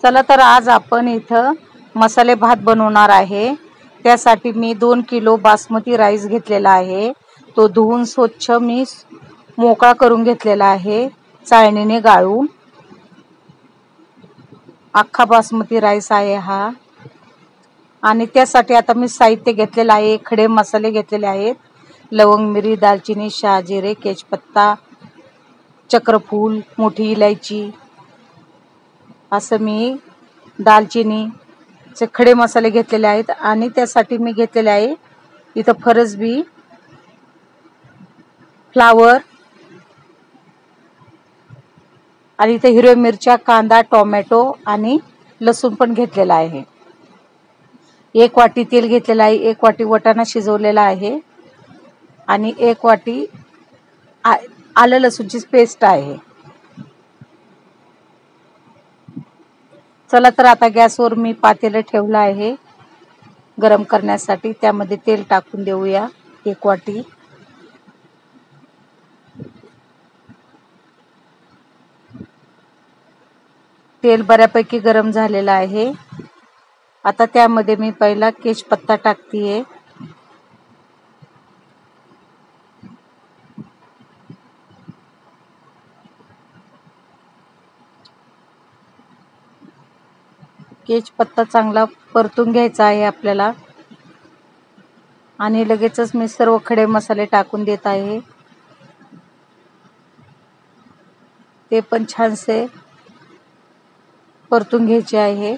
चला तर आज आपण इथं मसाले भात बनवणार आहे। त्यासाठी मी 2 किलो बासमती राईस घेतलेला आहे। तो धुवून स्वच्छ मी मोकळा करून घेतलेला आहे, चाळणीने गाळून। अख्खा बासमती राईस आहे हा। आणि त्यासाठी आता मी साहित्य घेतलेलं आहे। खडे मसाले घेतलेले आहेत, लवंग, मिरी, दालचिनी, शहाजिरे, तेजपत्ता, चक्रफूल, मोठी इलायची, असं मी दालचिनीचे खडे मसाले घेतलेले आहेत। आणि त्यासाठी मी घेतलेले आहे इथं फरसबी, फ्लावर, आणि इथे हिरव्या मिरच्या, कांदा, टोमॅटो आणि लसूण पण घेतलेला आहे। 1 वाटी तेल घेतलेला आहे, 1 वाटी वाटाणा शिजवलेला आहे आणि 1 वाटी आलं लसूणची पेस्ट आहे। चला तर आता गॅसवर मी पातेलं ठेवलं आहे गरम करण्यासाठी। त्यामध्ये तेल टाकून देऊया 1 वाटी। तेल बऱ्यापैकी गरम झालेलं आहे। आता त्यामध्ये मी पहिला तेजपत्ता टाकतेय। तेजपत्ता चांगला परतून घ्यायचा आहे आपल्याला। आणि लगेचच मी सर्व खडे मसाले टाकून देत आहे, ते पण छानसे परतून घ्यायचे आहे।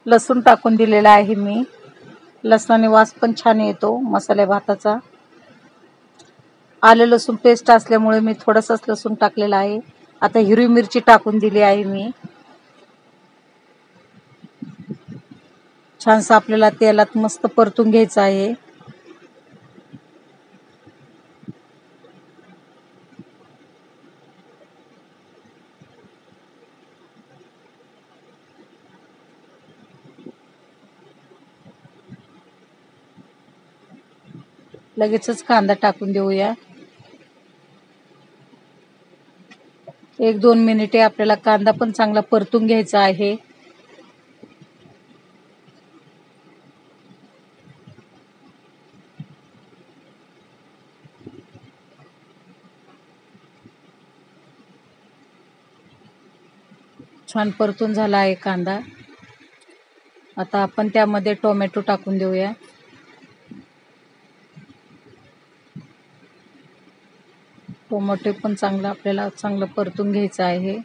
लसूण टाकून दिलेला आहे मी। लसणाने वास पण छान येतो मसाले भाताचा। आलं लसूण पेस्ट असल्यामुळे मी थोडासाच लसूण टाकलेला आहे। आता हिरवी मिरची टाकून दिली आहे मी। छानसं आपल्याला तेलात मस्त परतून घ्यायचं आहे। लगेचच कांदा टाकून देऊया। 1-2 मिनिटे आपल्याला कांदा पण चांगला परतून घ्यायचा आहे। छान परतून झाला आहे कांदा। आता आपण त्यामध्ये टोमॅटो टाकून देऊया। टोमॅटो पण आपल्याला चांगलं परतून घ्यायचं आहे।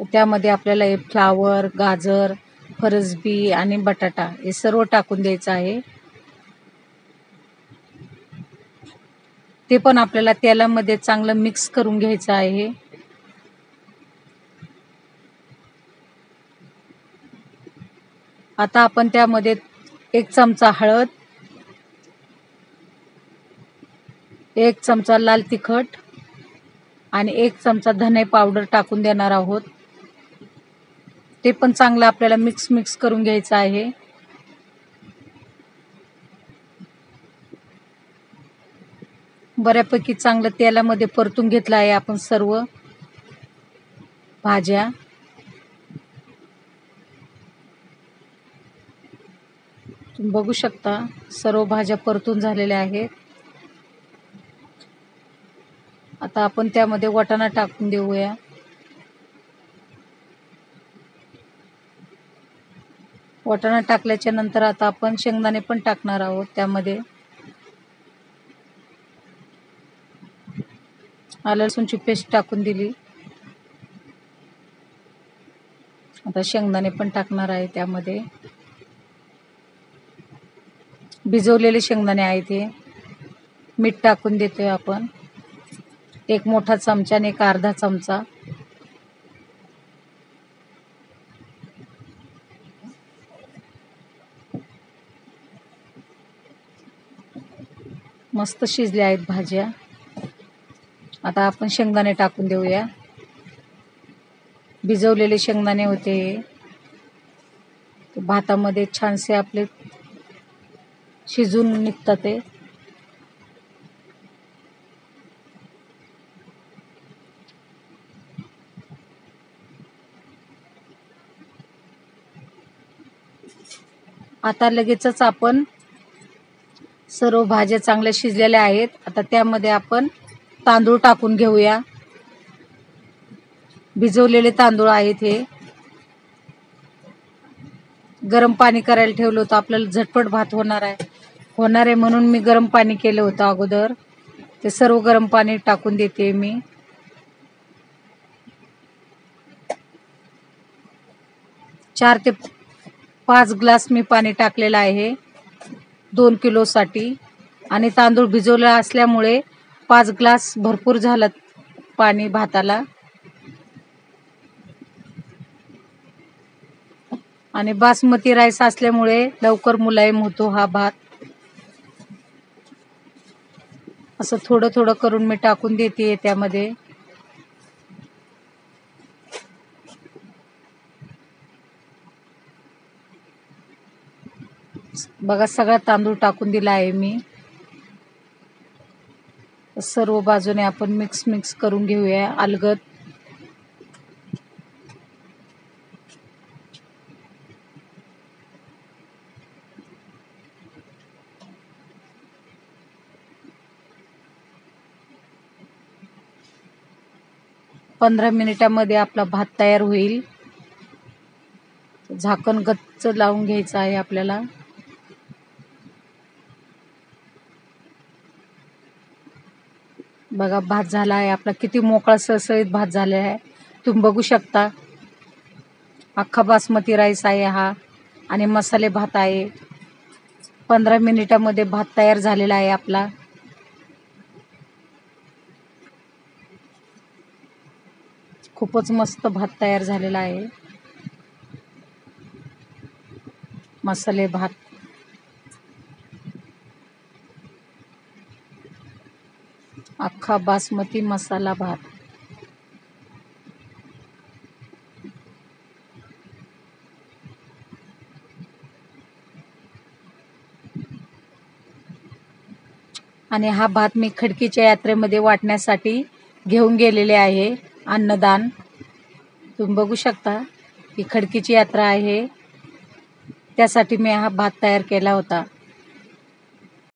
त्यामध्ये आपल्याला हे फ्लावर, गाजर, फरसबी आणि बटाटा हे सर्व टाकून द्यायचं आहे। ते पण आपल्याला तेलामध्ये चांगलं मिक्स करून घ्यायचं आहे। आता आपण त्यामध्ये 1 चमचा हळद, 1 चमचा लाल तिखट आणि 1 चमचा धने पावडर टाकून देणार आहोत। ते पण चांगलं आपल्याला मिक्स करून घ्यायचं आहे। बऱ्यापैकी चांगलं तेलामध्ये परतून घेतलं आहे आपण सर्व भाज्या। तुम्ही बघू शकता सर्व भाज्या परतून झालेल्या आहेत। आता आपण त्यामध्ये वाटाणा टाकून देऊया। वाटाणा टाकल्याच्या नंतर आता आपण शेंगदाणे पण टाकणार आहोत त्यामध्ये। आलं लसूणची पेस्ट टाकून दिली। आता शेंगदाणे पण टाकणार आहे त्यामध्ये। भिजवलेले शेंगदाणे आहेत हे। मीठ टाकून देतोय आपण 1 मोठा चमचा आणि 1 अर्धा चमचा। मस्त शिजल्या आहेत भाज्या। आता आपण शेंगदाणे टाकून देऊया. भिजवलेले शेंगदाणे होते, भातामध्ये छानसे आपले शिजून निघतात ते. आता लगेचच आपण सर्व भाज्या चांगल्या शिजलेल्या आहेत. आता त्यामध्ये आपण तांदूळ टाकून घेऊया. भिजवलेले तांदूळ आहेत हे. गरम पाणी करायला ठेवलं होतं, आपल्याला झटपट भात होणार आहे म्हणून मी गरम पाणी केलं होतं अगोदर. ते सर्व गरम पाणी टाकून देते मी. चार ते 5 ग्लास मी पाणी टाकलेलं आहे 2 किलोसाठी. आणि तांदूळ भिजवला असल्यामुळे 5 ग्लास भरपूर झालं पाणी भाताला. आणि बासमती राईस असल्यामुळे लवकर मुलायम होतो हा भात. असं थोडं थोडं करून मी टाकून देते त्यामध्ये. बघा सगळा तांदूळ टाकून दिला आहे मी. सर्व बाजूने आपण मिक्स करून घेऊया अलगद. पंधरा मिनिटामध्ये आपला भात तयार होईल. झाकण गच्च लावून घ्यायचं आहे आपल्याला. बघा भात झाला आहे आपला. किती मोकळा सळसळीत भात झालेला आहे तुम्ही बघू शकता. अख्खा बासमती राईस आहे हा आणि मसाले भात आहे. 15 मिनिटामध्ये भात तयार झालेला आहे आपला. खूपच मस्त भात तयार झालेला आहे. मसाले भात. अख्खा बासमती मसाला भात. आणि हा भात मी खडकीच्या यात्रेमध्ये वाटण्यासाठी घेऊन गेलेले आहे. अन्नदान. तुम्ही बघू शकता ही खडकीची यात्रा आहे, त्यासाठी मी हा भात तयार केला होता.